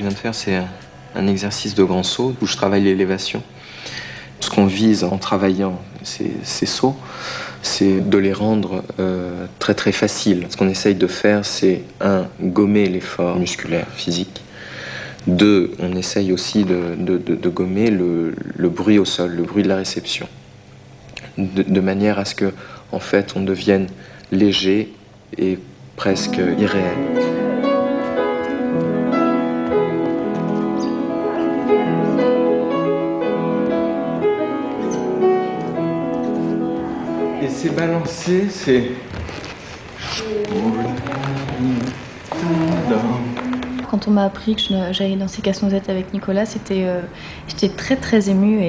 viens de faire, c'est un exercice de grand saut où je travaille l'élévation. Ce qu'on vise en travaillant ces sauts, c'est de les rendre très très faciles. Ce qu'on essaye de faire, c'est gommer l'effort musculaire, physique. 2, on essaye aussi de gommer le bruit au sol, le bruit de la réception. De manière à ce que, en fait, on devienne léger et presque irréel. Et c'est balancé, c'est... Quand on m'a appris que j'allais danser Casse-Noisette avec Nicolas, j'étais très très émue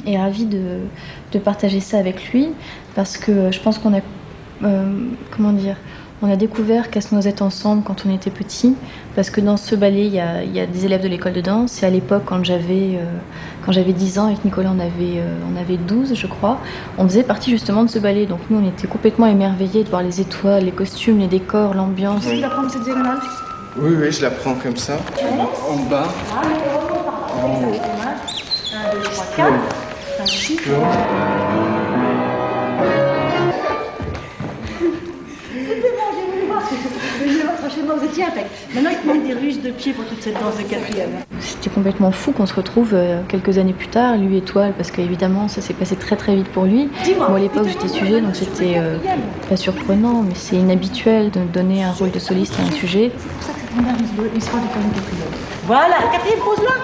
et ravie de partager ça avec lui, parce que je pense qu'on a, on a découvert Casse-Noisette ensemble quand on était petits, parce que dans ce ballet, il y a des élèves de l'école de danse, et à l'époque, quand j'avais 10 ans, avec Nicolas, on avait 12, je crois, on faisait partie justement de ce ballet, donc nous, on était complètement émerveillés de voir les étoiles, les costumes, les décors, l'ambiance. Tu la prends cette diagonale? Oui, je la prends comme ça, en bas. En haut. 1, 2, 3, 4, 5, 6. Franchement, vous étiez impec. Maintenant, il te manque des ruses de pied pour toute cette danse de quatrième. C'était complètement fou qu'on se retrouve quelques années plus tard, lui et toi, parce qu'évidemment, ça s'est passé très très vite pour lui. Moi, à l'époque, j'étais sujet, donc c'était pas surprenant, mais c'est inhabituel de donner un rôle de soliste à un sujet. C'est pour ça que cette première histoire de faire une quatrième. Voilà, la quatrième, pose-la.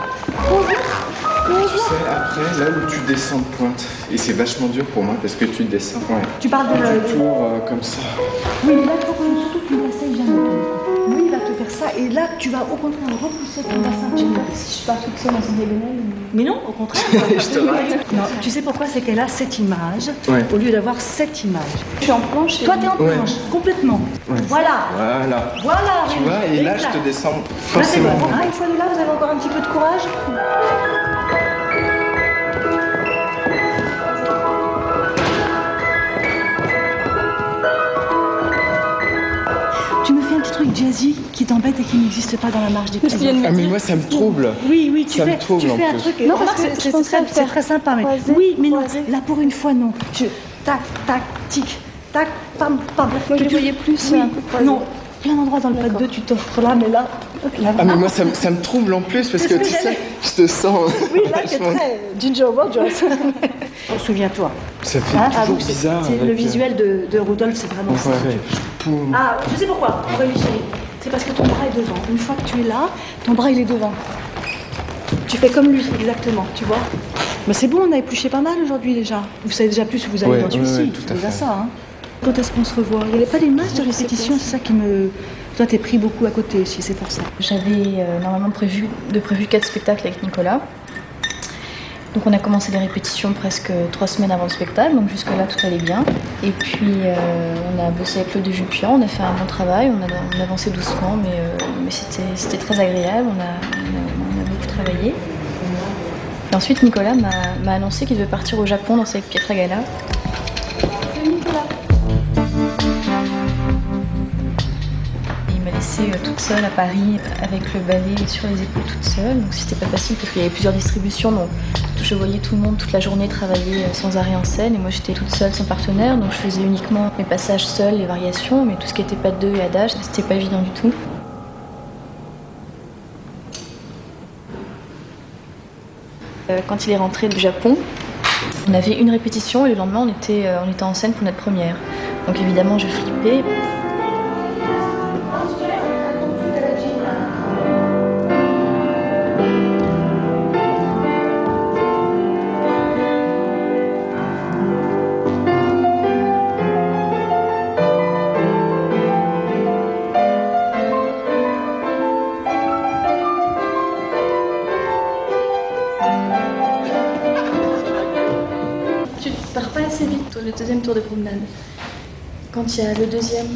Pose-la. Tu sais, après, là où tu descends de pointe, et c'est vachement dur pour moi parce que tu descends. Ouais. Tu parles de... Du tour comme ça. Oui, mais là, il faut quand même surtout que tu l'essayes bien. Lui, il va te faire ça, et là, tu vas au contraire repousser ton bassin. Si je pars toute seule dans son diagonale. Mais non, au contraire. Je te rate. Non, tu sais pourquoi? C'est qu'elle a cette image, au lieu d'avoir cette image. Je suis en planche. Toi, t'es en planche, complètement. Ouais. Voilà. Tu vois, et là, je te descends Là, c'est forcément. bon. Une fois de là, vous avez encore un petit peu de courage. Tu me fais un petit truc jazzy qui t'embête et qui n'existe pas dans la marche des petits. Ah, mais moi, ça me trouble. Oui, tu Ça me fais trouble, un en plus. truc. Non, Remarque, parce que je c'est pensais faire très sympa. Mais... croiser, Oui, mais non. croiser. Là, pour une fois, non. Tac, tac, tic, tac, pam, pam. Moi, je le voyais plus un peu croisé. Non, plein d'endroits dans le pas de deux, tu t'offres là, mais là... Ah, mais moi, ça me trouble en plus parce que tu sais, je te sens. Oui, là, c'est très Ginger Rogers. Souviens-toi. Ça fait toujours bizarre. C'est le visuel de Rudolph, c'est vraiment ça. Ah, je sais pourquoi, Aurélie chérie. C'est parce que ton bras est devant. Une fois que tu es là, ton bras il est devant. Tu fais comme lui, exactement, tu vois. Mais c'est bon, on a épluché pas mal aujourd'hui déjà. Vous savez déjà plus où vous allez dans celui-ci. tout à C'est déjà fait. ça, hein. Quand est-ce qu'on se revoit? Il n'y avait pas des masses de répétition, c'est ça qui me... Toi, t'es pris beaucoup à côté aussi, c'est pour ça. J'avais normalement prévu 4 spectacles avec Nicolas. Donc on a commencé les répétitions presque 3 semaines avant le spectacle, donc jusque-là tout allait bien. Et puis on a bossé avec Claude de Jupian, on a fait un bon travail, on avançait doucement, mais c'était très agréable, on a beaucoup travaillé. Et ensuite Nicolas m'a annoncé qu'il devait partir au Japon danser avec Pietra Gala. Toute seule à Paris avec le balai sur les épaules toute seule, donc c'était pas facile parce qu'il y avait plusieurs distributions, donc je voyais tout le monde toute la journée travailler sans arrêt en scène et moi j'étais toute seule sans partenaire, donc je faisais uniquement mes passages seuls, les variations, mais tout ce qui était pas de deux et adage, c'était pas évident du tout. Quand il est rentré du Japon, on avait une répétition et le lendemain on était en scène pour notre première, donc évidemment je flippais. Tu pars pas assez vite, le deuxième tour de promenade. Quand il y a le deuxième,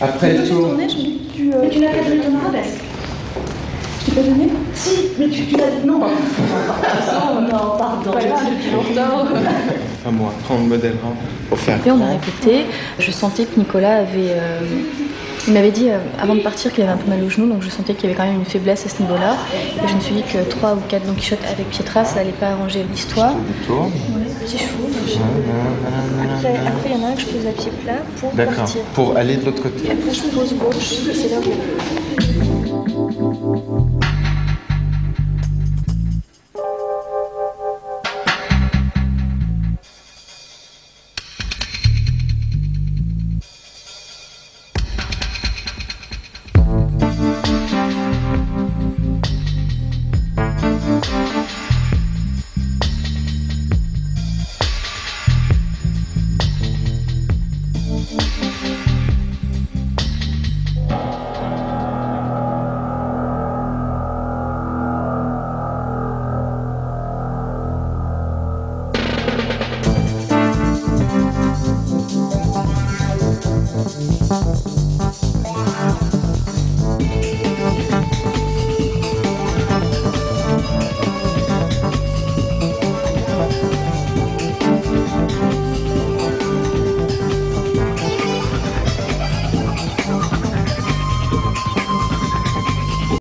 Après le tour. Mais tu n'as pas donné ton arabesque. Je t'ai pas donné? Si, mais tu l'as dit non. Non, pardon. Depuis longtemps. Enfin bon, après on me modèlera pour faire. Et on a répété. Je sentais que Nicolas Il m'avait dit avant de partir qu'il avait un peu mal au genou, donc je sentais qu'il y avait quand même une faiblesse à ce niveau-là. Et je me suis dit que 3 ou 4 Don Quichotte avec Pietra, ça n'allait pas arranger l'histoire. Ouais, petit chevaux. Après, il y en a un que je pose à pied plat pour partir. Pour aller de l'autre côté. Et après, je pose gauche, et c'est là où